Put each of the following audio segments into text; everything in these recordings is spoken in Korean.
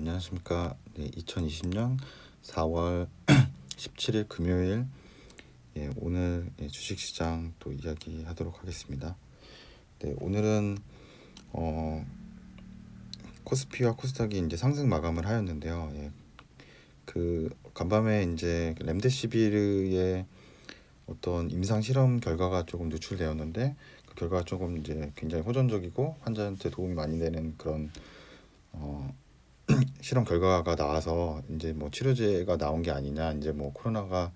안녕하십니까. 2020년 4월 17일 금요일, 오늘 주식시장 또 이야기하도록 하겠습니다. 오늘은 코스피와 코스닥이 이제 상승 마감을 하였는데요. 그 간밤에 이제 렘데시비르의 어떤 임상 실험 결과가 조금 노출되었는데, 그 결과가 조금 이제 굉장히 호전적이고 환자한테 도움이 많이 되는 그런 실험 결과가 나와서 이제 뭐 치료제가 나온 게 아니냐, 이제 뭐 코로나가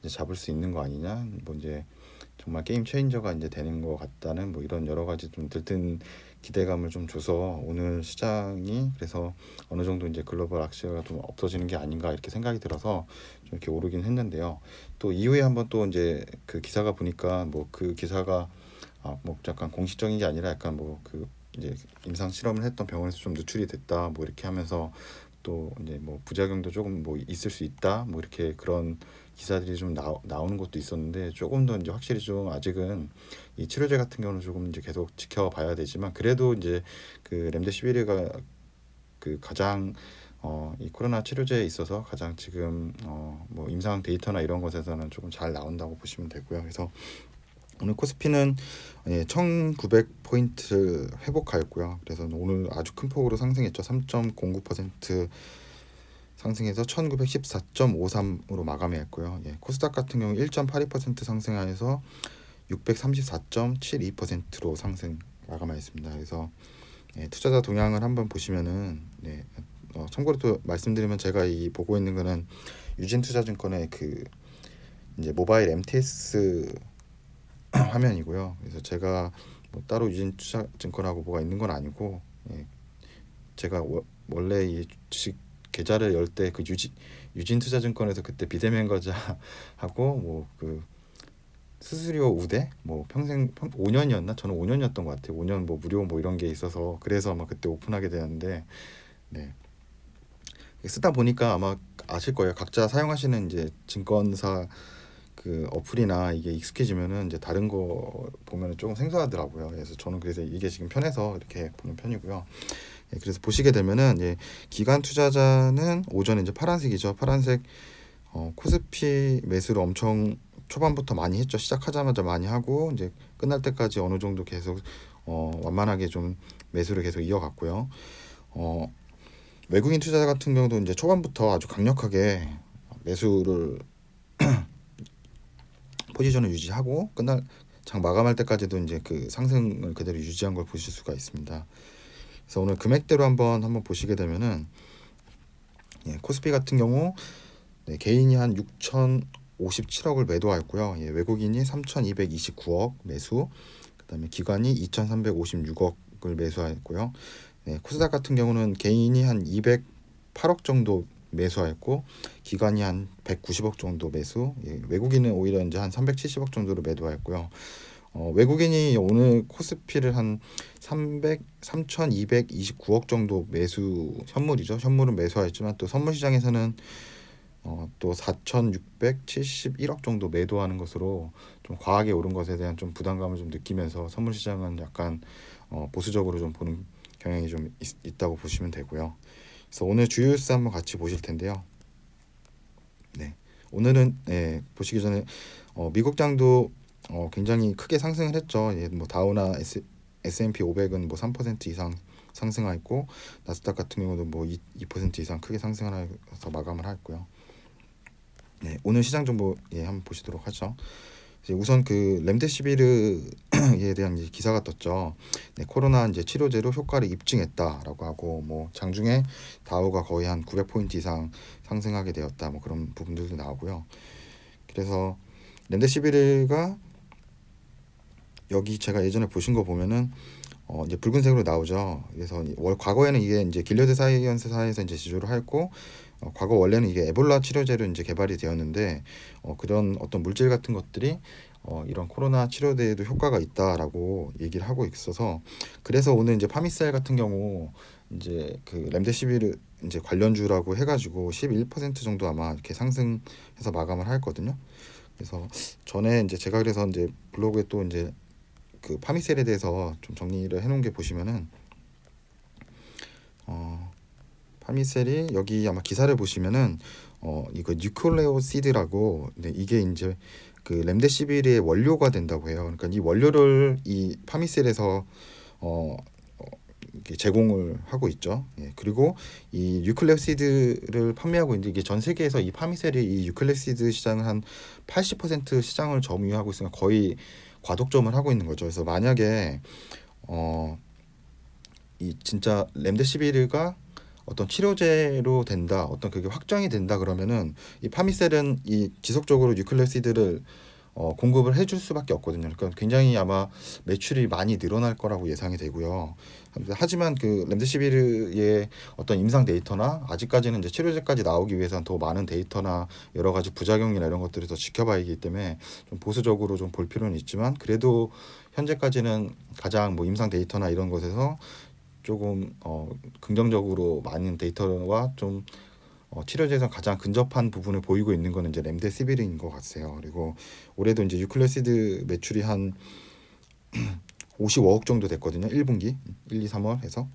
이제 잡을 수 있는 거 아니냐, 뭐 이제 정말 게임 체인저가 이제 되는 것 같다는 뭐 이런 여러 가지 좀 들뜬 기대감을 좀 줘서 오늘 시장이 그래서 어느 정도 이제 글로벌 악시가 좀 없어지는 게 아닌가 이렇게 생각이 들어서 좀 이렇게 오르긴 했는데요. 또 이후에 한번 또 이제 그 기사가 보니까 뭐 그 기사가 뭐 약간 공식적인 게 아니라 약간 뭐 그 이제 임상 실험을 했던 병원에서 좀 누출이 됐다 뭐 이렇게 하면서 또 이제 뭐 부작용도 조금 뭐 있을 수 있다 뭐 이렇게 그런 기사들이 좀 나오는 것도 있었는데, 조금 더 이제 확실히 좀 아직은 이 치료제 같은 경우는 조금 이제 계속 지켜봐야 되지만, 그래도 이제 그 렘데시비르가 그 가장 이 코로나 치료제에 있어서 가장 지금 뭐 임상 데이터나 이런 것에서는 조금 잘 나온다고 보시면 되고요. 그래서 오늘 코스피는 1900포인트 회복하였고요. 그래서 오늘 아주 큰 폭으로 상승했죠. 3.09% 상승해서 1914.53으로 마감했고요. 코스닥 같은 경우 1.82% 상승하여서 634.72%로 상승 마감하였습니다. 그래서 투자자 동향을 한번 보시면은 참고로 또 말씀드리면, 제가 이 보고 있는 거는 유진투자증권의 그 이제 모바일 MTS 화면이고요. 그래서 제가 뭐 따로 유진투자증권하고 뭐가 있는 건 아니고, 제가 원래 이 주식 계좌를 열 때 그 유진투자증권에서 그때 비대면 거자하고 뭐 그 수수료 우대 뭐 평생 5년이었나? 저는 5년이었던 것 같아요. 5년 뭐 무료 뭐 이런 게 있어서 그래서 아마 그때 오픈하게 되었는데, 쓰다 보니까 아마 아실 거예요. 각자 사용하시는 이제 증권사 그 어플이나 이게 익숙해지면은 이제 다른 거 보면은 조금 생소하더라고요. 그래서 저는 그래서 이게 지금 편해서 이렇게 보는 편이고요. 그래서 보시게 되면은 기관 투자자는 오전에 이제 파란색이죠. 파란색 코스피 매수를 엄청 초반부터 많이 했죠. 시작하자마자 많이 하고 이제 끝날 때까지 어느 정도 계속 완만하게 좀 매수를 계속 이어갔고요. 외국인 투자자 같은 경우도 이제 초반부터 아주 강력하게 매수를 포지션을 유지하고 끝날 장 마감할 때까지도 이제 그 상승을 그대로 유지한 걸 보실 수가 있습니다. 그래서 오늘 금액대로 한번 보시게 되면은 코스피 같은 경우 개인이 한 6,057억을 매도하였고요. 외국인이 3,229억 매수, 그다음에 기관이 2,356억을 매수하였고요. 코스닥 같은 경우는 개인이 한 208억 정도 매수하였고 기관이 한 190억 정도 매수, 외국인은 오히려 이제 한 370억 정도로 매도하였고요. 외국인이 오늘 코스피를 한 3,229억 정도 매수, 현물이죠. 현물은 매수하였지만 또 선물 시장에서는 또 4,671억 정도 매도하는 것으로 좀 과하게 오른 것에 대한 좀 부담감을 좀 느끼면서 선물 시장은 약간 보수적으로 좀 보는 경향이 좀 있다고 보시면 되고요. 그래서 오늘 주요 뉴스 한번 같이 보실 텐데요. 오늘은 보시기 전에 미국장도 굉장히 크게 상승을 했죠. 뭐 다우나 S&P 500은 뭐 3% 이상 상승하였고, 나스닥 같은 경우도 뭐 2% 이상 크게 상승하여서 마감을 하였고요. 오늘 시장 정보 한번 보시도록 하죠. 우선 그 렘데시비르에 대한 이제 기사가 떴죠. 코로나 이제 치료제로 효과를 입증했다라고 하고, 뭐 장중에 다우가 거의 한 900포인트 이상 상승하게 되었다, 뭐 그런 부분들도 나오고요. 그래서 렘데시비르가 여기 제가 예전에 보신 거 보면은 이제 붉은색으로 나오죠. 그래서 과거에는 이게 이제 길레드 사이언스사에서 이제 제조를 했고, 과거 원래는 이게 에볼라 치료제로 이제 개발이 되었는데, 그런 어떤 물질 같은 것들이 이런 코로나 치료제에도 효과가 있다라고 얘기를 하고 있어서, 그래서 오늘 이제 파미셀 같은 경우 이제 그 렘데시비르 이제 관련주라고 해가지고 11% 정도 아마 이렇게 상승해서 마감을 했거든요. 그래서 전에 이제 제가 그래서 이제 블로그에 또 이제 그 파미셀에 대해서 좀 정리를 해놓은 게 보시면은 파미셀이 여기 아마 기사를 보시면은 이거 뉴클레오시드라고, 네, 이게 이제 그 렘데시비르의 원료가 된다고 해요. 그러니까 이 원료를 이 파미셀에서 어, 이렇게 제공을 하고 있죠. 예, 그리고 이 뉴클레오시드를 판매하고 있는데 이게 전 세계에서 이 파미셀이 이 뉴클레오시드 시장을 한 80% 시장을 점유하고 있으니까 거의 과독점을 하고 있는 거죠. 그래서 만약에 어, 이 진짜 렘데시비르가 어떤 치료제로 된다, 어떤 그게 확정이 된다 그러면은 이 파미셀은 이 지속적으로 뉴클레오시드를 공급을 해줄 수밖에 없거든요. 그러니까 굉장히 아마 매출이 많이 늘어날 거라고 예상이 되고요. 하지만 그 렘데시비르의 어떤 임상 데이터나 아직까지는 이제 치료제까지 나오기 위해서는 더 많은 데이터나 여러 가지 부작용이나 이런 것들을 더 지켜봐야 하기 때문에 좀 보수적으로 좀 볼 필요는 있지만, 그래도 현재까지는 가장 뭐 임상 데이터나 이런 것에서 조금 긍정적으로 많은 데이터와 좀 치료제에서 가장 근접한 부분을 보이고 있는 거는 이제 렘데시비르인 것 같아요. 그리고 올해도 이제 유클레시드 매출이 한 55억 정도 됐거든요. 1분기 1, 2, 3월 해서.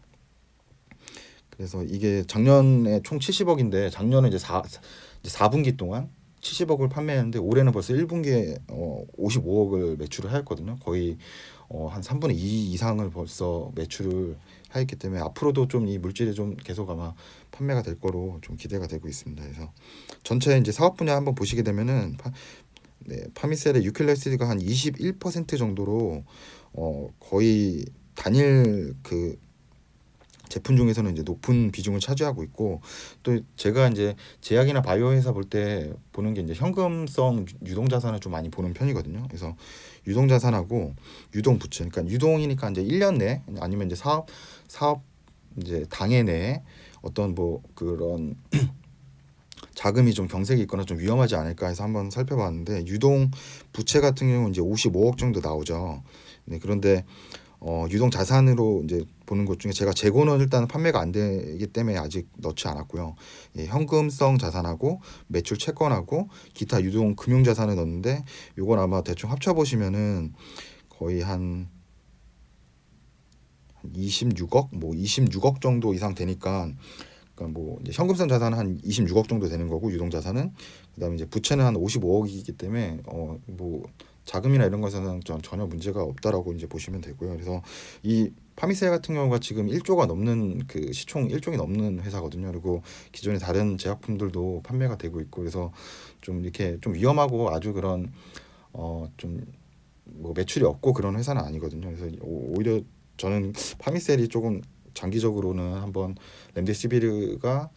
그래서 이게 작년에 총 70억인데 작년에 이제 4분기 동안 70억을 판매했는데 올해는 벌써 1분기에 55억을 매출을 하였거든요. 거의 한 3분의 2 이상을 벌써 매출을 하였기 때문에 앞으로도 좀 이 물질이 좀 계속 아마 판매가 될 거로 좀 기대가 되고 있습니다. 그래서 전체 이제 사업 분야 한번 보시게 되면은 네, 파미셀의 유클레시드가 한 21% 정도로 거의 단일 그 제품 중에서는 이제 높은 비중을 차지하고 있고, 또 제가 이제 제약이나 바이오 회사 볼 때 보는 게 이제 현금성 유동 자산을 좀 많이 보는 편이거든요. 그래서 유동 자산하고 유동 부채, 그러니까 유동이니까 이제 1년 내 아니면 이제 사업 이제 당해 내에 어떤 뭐 그런 자금이 좀 경색이 있거나 좀 위험하지 않을까 해서 한번 살펴봤는데, 유동 부채 같은 경우는 이제 55억 정도 나오죠. 네, 그런데 유동 자산으로 이제 보는 것 중에 제가 재고는 일단 판매가 안 되기 때문에 아직 넣지 않았고요. 예, 현금성 자산하고 매출 채권하고 기타 유동 금융 자산을 넣었는데, 요건 아마 대충 합쳐 보시면은 거의 한 26억, 뭐 26억 정도 이상 되니까, 그러니까 뭐 이제 현금성 자산은 한 26억 정도 되는 거고, 유동 자산은, 그다음에 이제 부채는 한 55억이기 때문에 뭐 자금이나 이런 것에서는 전혀 문제가 없다라고 이제 보시면 되고요. 그래서 이 파미셀 같은 경우가 지금 1조가 넘는 그 시총 1조이 넘는 회사거든요. 그리고 기존의 다른 제약품들도 판매가 되고 있고, 그래서 좀 이렇게 좀 위험하고 아주 그런 좀 뭐 매출이 없고 그런 회사는 아니거든요. 그래서 오히려 저는 파미셀이 조금 장기적으로는 한번 렘데시비르가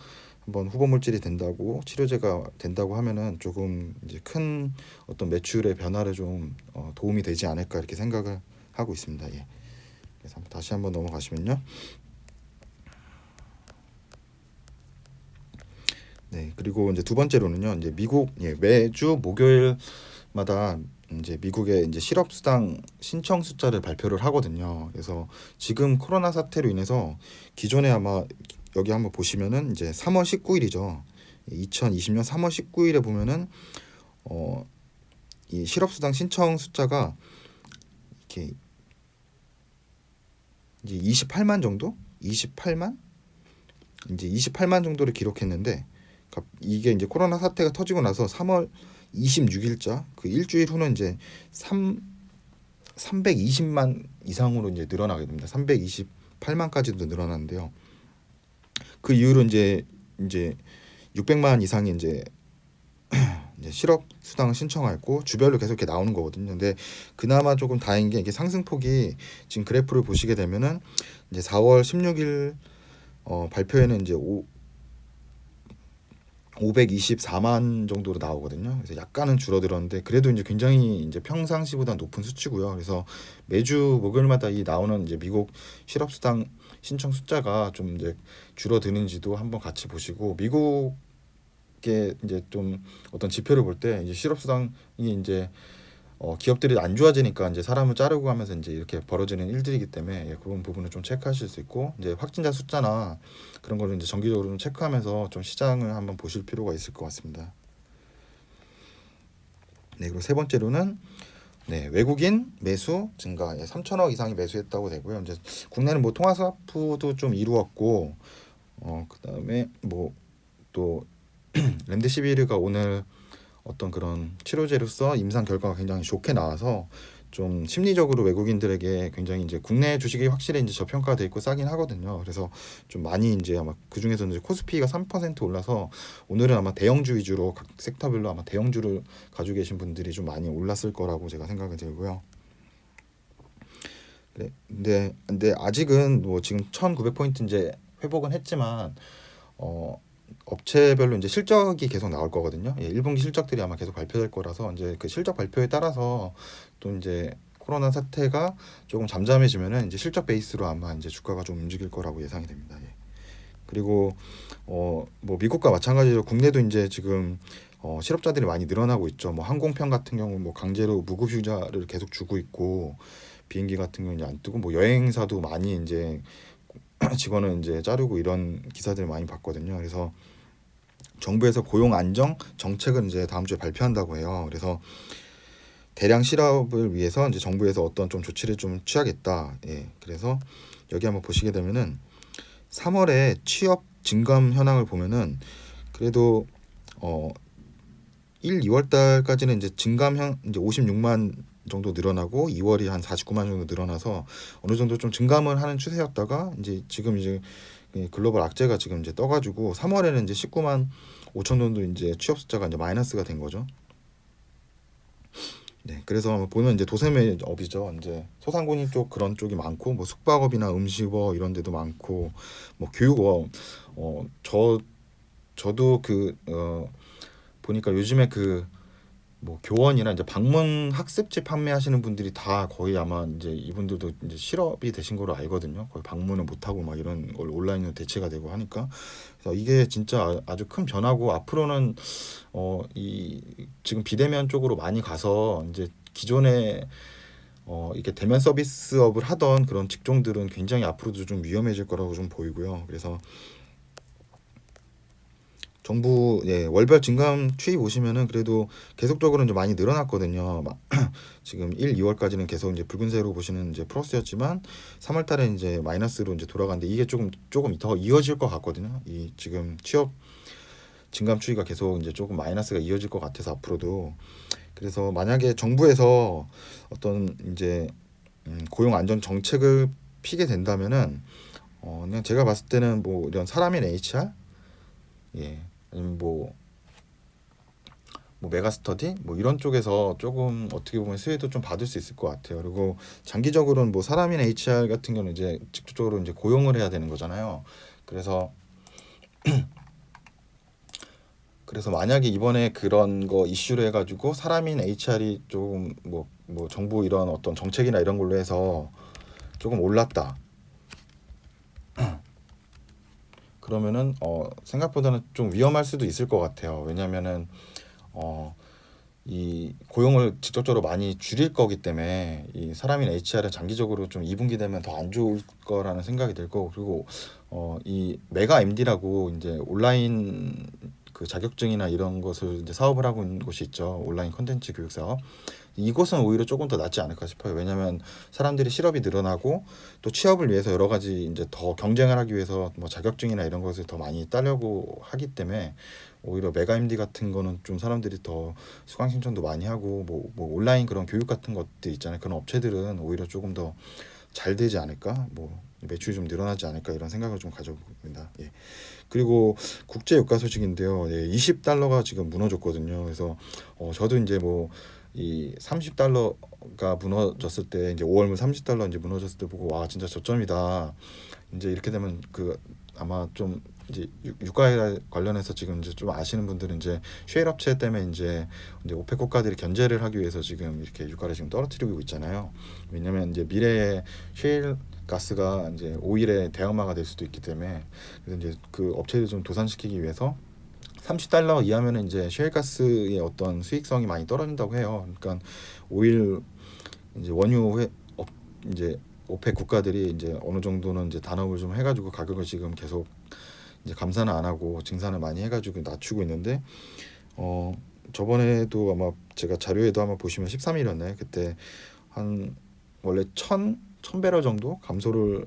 한번 후보 물질이 된다고, 치료제가 된다고 하면은 조금 이제 큰 어떤 매출의 변화를 좀 도움이 되지 않을까 이렇게 생각을 하고 있습니다. 예. 그래서 다시 한번 넘어가시면요. 네, 그리고 이제 두 번째로는요. 이제 미국, 예, 매주 목요일마다 이제 미국의 이제 실업수당 신청 숫자를 발표를 하거든요. 그래서 지금 코로나 사태로 인해서 기존에 아마 여기 한번 보시면은 이제 3월 19일이죠. 2020년 3월 19일에 보면은 이 실업수당 신청 숫자가 이렇게 이제 28만 정도? 28만? 이제 28만 정도를 기록했는데, 이게 이제 코로나 사태가 터지고 나서 3월 26일자 그 일주일 후는 이제 320만 이상으로 이제 늘어나게 됩니다. 328만까지도 늘어났는데요. 그 이후로 이제 600만 이상이 이제 실업 수당을 신청했고 주별로 계속 이렇게 나오는 거거든요. 근데 그나마 조금 다행인 게 이게 상승폭이, 지금 그래프를 보시게 되면은 이제 4월 16일 발표에는 이제 524만 정도로 나오거든요. 그래서 약간은 줄어들었는데 그래도 이제 굉장히 이제 평상시보다 높은 수치고요. 그래서 매주 목요일마다 이 나오는 이제 미국 실업수당 신청 숫자가 좀 이제 줄어드는지도 한번 같이 보시고, 미국의 이제 좀 어떤 지표를 볼 때 이제 실업수당이 이제 기업들이 안 좋아지니까 이제 사람을 자르고 하면서 이제 이렇게 벌어지는 일들이기 때문에, 예, 그런 부분을 좀 체크하실 수 있고, 이제 확진자 숫자나 그런 거를 이제 정기적으로 좀 체크하면서 좀 시장을 한번 보실 필요가 있을 것 같습니다. 네, 그리고 세 번째로는 네, 외국인 매수 증가, 3천억 이상이 매수했다고 되고요. 이제 국내는 뭐 통화 스와프도 좀 이루었고, 그다음에 뭐 또 렘데시비르가 오늘 어떤 그런 치료제로서 임상 결과가 굉장히 좋게 나와서 좀 심리적으로 외국인들에게 굉장히 이제 국내 주식이 확실히 이제 저평가돼 있고 싸긴 하거든요. 그래서 좀 많이 이제 아마 그 중에서 이제 코스피가 3% 올라서 오늘은 아마 대형주 위주로 각 섹터별로 아마 대형주를 가지고 계신 분들이 좀 많이 올랐을 거라고 제가 생각이 들고요. 네, 근데 아직은 뭐 지금 1,900포인트 이제 회복은 했지만 업체별로 이제 실적이 계속 나올 거거든요. 예, 1분기 실적들이 아마 계속 발표될 거라서 이제 그 실적 발표에 따라서 또 이제 코로나 사태가 조금 잠잠해지면은 이제 실적 베이스로 아마 이제 주가가 좀 움직일 거라고 예상이 됩니다. 예. 그리고 뭐 미국과 마찬가지로 국내도 이제 지금 실업자들이 많이 늘어나고 있죠. 뭐 항공편 같은 경우 뭐 강제로 무급 휴자를 계속 주고 있고 비행기 같은 경우는 안 뜨고 뭐 여행사도 많이 이제 직원을 이제 자르고 이런 기사들을 많이 봤거든요. 그래서 정부에서 고용 안정 정책을 이제 다음 주에 발표한다고 해요. 그래서 대량 실업을 위해서 이제 정부에서 어떤 좀 조치를 좀 취하겠다. 예. 그래서 여기 한번 보시게 되면은 3월에 취업 증감 현황을 보면은 그래도 어 1, 2월 달까지는 이제 증감 이제 56만 정도 늘어나고 2월이 한 49만 정도 늘어나서 어느 정도 좀 증감을 하는 추세였다가 이제 지금 이제 글로벌 악재가 지금 이제 떠가지고 3월에는 이제 19만 5천 정도 이제 취업 숫자가 이제 마이너스가 된 거죠. 네, 그래서 보면 이제 도세매업이죠. 이제 소상공인 쪽 그런 쪽이 많고 뭐 숙박업이나 음식업 이런 데도 많고 뭐 교육업 저도 보니까 요즘에 그 뭐 교원이나 이제 방문 학습지 판매하시는 분들이 다 거의 아마 이제 이분들도 이제 실업이 되신 거로 알거든요. 거의 방문을 못 하고 막 이런 걸 온라인으로 대체가 되고 하니까 그래서 이게 진짜 아주 큰 변화고 앞으로는 이 지금 비대면 쪽으로 많이 가서 이제 기존에 이렇게 대면 서비스업을 하던 그런 직종들은 굉장히 앞으로도 좀 위험해질 거라고 좀 보이고요. 그래서 정부 월별 증감 추이 보시면은 그래도 계속적으로 이제 많이 늘어났거든요. 지금 1, 2월까지는 계속 이제 붉은색으로 보시는 이제 플러스였지만 3월 달에 이제 마이너스로 이제 돌아가는데 이게 조금 더 이어질 것 같거든요. 이 지금 취업 증감 추이가 계속 이제 조금 마이너스가 이어질 것 같아서 앞으로도 그래서 만약에 정부에서 어떤 이제 고용 안전 정책을 피게 된다면은 그냥 제가 봤을 때는 뭐 이런 사람인 HR 예 아니면 뭐 메가스터디 뭐 이런 쪽에서 조금 어떻게 보면 수혜도 좀 받을 수 있을 것 같아요. 그리고 장기적으로는 뭐 사람인 HR 같은 경우는 이제 직접적으로 이제 고용을 해야 되는 거잖아요. 그래서 만약에 이번에 그런 거 이슈를 해가지고 사람인 HR이 조금 뭐 정부 이런 어떤 정책이나 이런 걸로 해서 조금 올랐다. 그러면은 생각보다는 좀 위험할 수도 있을 것 같아요. 왜냐면은 어, 이 고용을 직접적으로 많이 줄일 거기 때문에 이 사람인 HR은 장기적으로 좀 2분기 되면 더 안 좋을 거라는 생각이 들고 그리고 이 메가 MD라고 이제 온라인 그 자격증이나 이런 것을 이제 사업을 하고 있는 곳이 있죠. 온라인 콘텐츠 교육 사업. 이곳은 오히려 조금 더 낫지 않을까 싶어요. 왜냐하면 사람들이 실업이 늘어나고 또 취업을 위해서 여러 가지 이제 더 경쟁을 하기 위해서 뭐 자격증이나 이런 것을 더 많이 따려고 하기 때문에 오히려 메가 MD 같은 거는 좀 사람들이 더 수강 신청도 많이 하고 뭐 온라인 그런 교육 같은 것들 있잖아요. 그런 업체들은 오히려 조금 더 잘 되지 않을까? 뭐 매출이 좀 늘어나지 않을까 이런 생각을 좀 가져봅니다. 예. 그리고 국제 유가 소식인데요. 예, 20달러가 지금 무너졌거든요. 그래서 저도 이제 뭐 이 30달러가 무너졌을 때 이제 5월물 30달러 이제 무너졌을 때 보고 와 진짜 저점이다. 이제 이렇게 되면 그 아마 좀 이제 유가에 관련해서 지금 이제 좀 아시는 분들은 이제 셰일 업체 때문에 이제 오펙 국가들이 견제를 하기 위해서 지금 이렇게 유가를 지금 떨어뜨리고 있잖아요. 왜냐면 이제 미래에 셰일 가스가 이제 오일의 대항마가 될 수도 있기 때문에 그래서 이제 그 업체를 좀 도산시키기 위해서 30달러 이하면은 이제 셰일가스의 어떤 수익성이 많이 떨어진다고 해요. 그러니까 오일 이제 원유 이제 오펙 국가들이 이제 어느 정도는 이제 단업을 좀 해가지고 가격을 지금 계속 이제 감산을 안 하고 증산을 많이 해가지고 낮추고 있는데 저번에도 아마 제가 자료에도 한번 보시면 13일이었나요? 그때 한 원래 1,000배럴 정도 감소를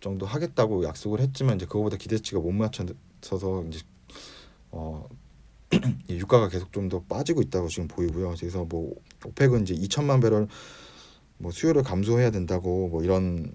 정도 하겠다고 약속을 했지만 이제 그거보다 기대치가 못 맞춰서 이제 이 유가가 계속 좀 더 빠지고 있다고 지금 보이고요. 그래서 뭐 오펙은 이제 2천만 배럴 뭐 수요를 감소해야 된다고 뭐 이런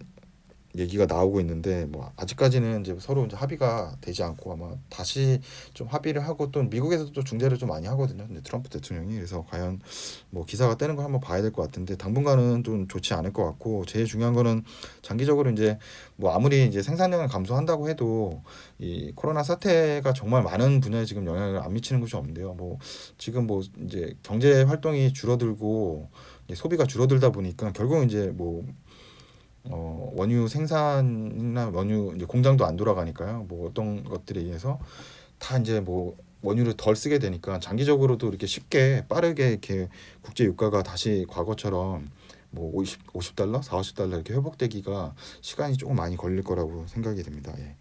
얘기가 나오고 있는데 뭐 아직까지는 이제 서로 이제 합의가 되지 않고 아마 다시 좀 합의를 하고 또 미국에서도 또 중재를 좀 많이 하거든요. 근데 트럼프 대통령이 그래서 과연 뭐 기사가 떼는 걸 한번 봐야 될 것 같은데 당분간은 좀 좋지 않을 것 같고 제일 중요한 거는 장기적으로 이제 뭐 아무리 이제 생산량을 감소한다고 해도 이 코로나 사태가 정말 많은 분야에 지금 영향을 안 미치는 것이 없는데요. 뭐 지금 뭐 이제 경제 활동이 줄어들고 이제 소비가 줄어들다 보니까 결국 이제 뭐 원유 생산이나 원유 이제 공장도 안 돌아가니까요. 뭐 어떤 것들에 의해서 다 이제 뭐 원유를 덜 쓰게 되니까 장기적으로도 이렇게 쉽게 빠르게 이렇게 국제 유가가 다시 과거처럼 뭐 50달러, 40달러 이렇게 회복되기가 시간이 조금 많이 걸릴 거라고 생각이 됩니다. 예.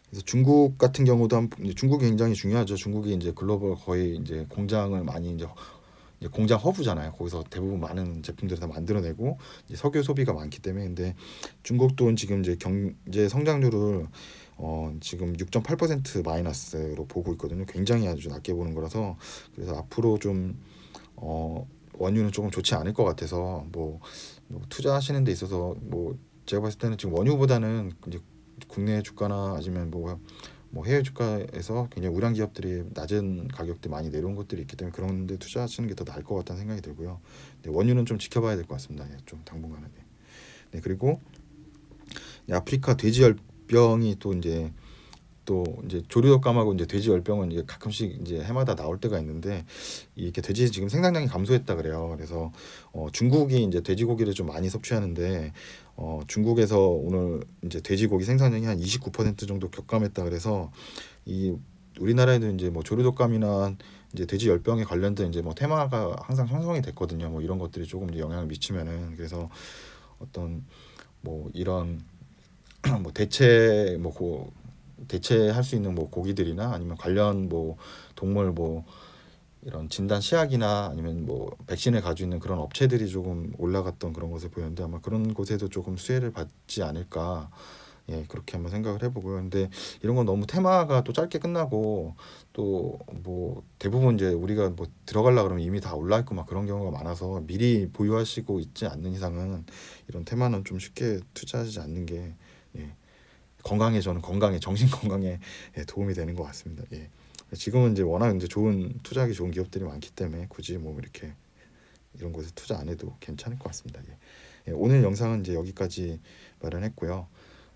그래서 중국 같은 경우도 중국이 굉장히 중요하죠. 중국이 이제 글로벌 거의 이제 공장을 많이 이제 공장 허브잖아요. 거기서 대부분 많은 제품들을 다 만들어내고 이제 석유 소비가 많기 때문에 근데 중국도 지금 이제 경제 성장률을 지금 6.8% 마이너스로 보고 있거든요. 굉장히 아주 낮게 보는 거라서 그래서 앞으로 좀 원유는 조금 좋지 않을 것 같아서 뭐 투자하시는 데 있어서 뭐 제가 봤을 때는 지금 원유보다는 이제 국내 주가나 아니면 뭐 해외 주가에서 굉장히 우량 기업들이 낮은 가격대 많이 내려온 것들이 있기 때문에 그런 데 투자하시는 게 더 나을 것 같다는 생각이 들고요. 네, 원유는 좀 지켜봐야 될 것 같습니다. 예, 좀 당분간은. 네. 네, 그리고 아프리카 돼지열병이 또 이제 조류독감하고 이제 돼지열병은 이제 가끔씩 이제 해마다 나올 때가 있는데 이렇게 돼지 지금 생산량이 감소했다 그래요. 그래서 중국이 이제 돼지고기를 좀 많이 섭취하는데 중국에서 오늘 이제 돼지고기 생산량이 한 29% 정도 격감했다 그래서 이 우리나라에도 이제 뭐 조류독감이나 이제 돼지열병에 관련된 이제 뭐 테마가 항상 형성이 됐거든요. 뭐 이런 것들이 조금 이제 영향을 미치면은 그래서 어떤 뭐 이런 뭐 대체할 수 있는 뭐 고기들이나 아니면 관련 뭐 동물 뭐 이런 진단 시약이나 아니면 뭐 백신을 가지고 있는 그런 업체들이 조금 올라갔던 그런 것을 보였는데 아마 그런 곳에도 조금 수혜를 받지 않을까 예 그렇게 한번 생각을 해보고요. 근데 이런 건 너무 테마가 또 짧게 끝나고 또 뭐 대부분 이제 우리가 뭐 들어가려 그러면 이미 다 올라 있고 막 그런 경우가 많아서 미리 보유하시고 있지 않는 이상은 이런 테마는 좀 쉽게 투자하지 않는 게 예, 저는 건강에 정신 건강에 예, 도움이 되는 것 같습니다. 예. 지금은 이제 워낙 이제 투자하기 좋은 기업들이 많기 때문에 굳이 뭐 이렇게 이런 곳에 투자 안 해도 괜찮을 것 같습니다. 예. 예, 오늘 영상은 이제 여기까지 마련했고요.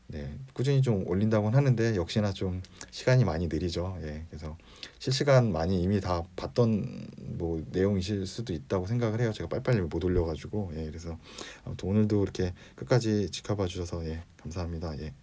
네, 꾸준히 좀 올린다고는 하는데 역시나 좀 시간이 많이 느리죠. 예, 그래서 실시간 많이 이미 다 봤던 뭐 내용이실 수도 있다고 생각을 해요. 제가 빨리빨리 못 올려가지고 예, 그래서 아무튼 오늘도 이렇게 끝까지 지켜봐 주셔서 예, 감사합니다. 예.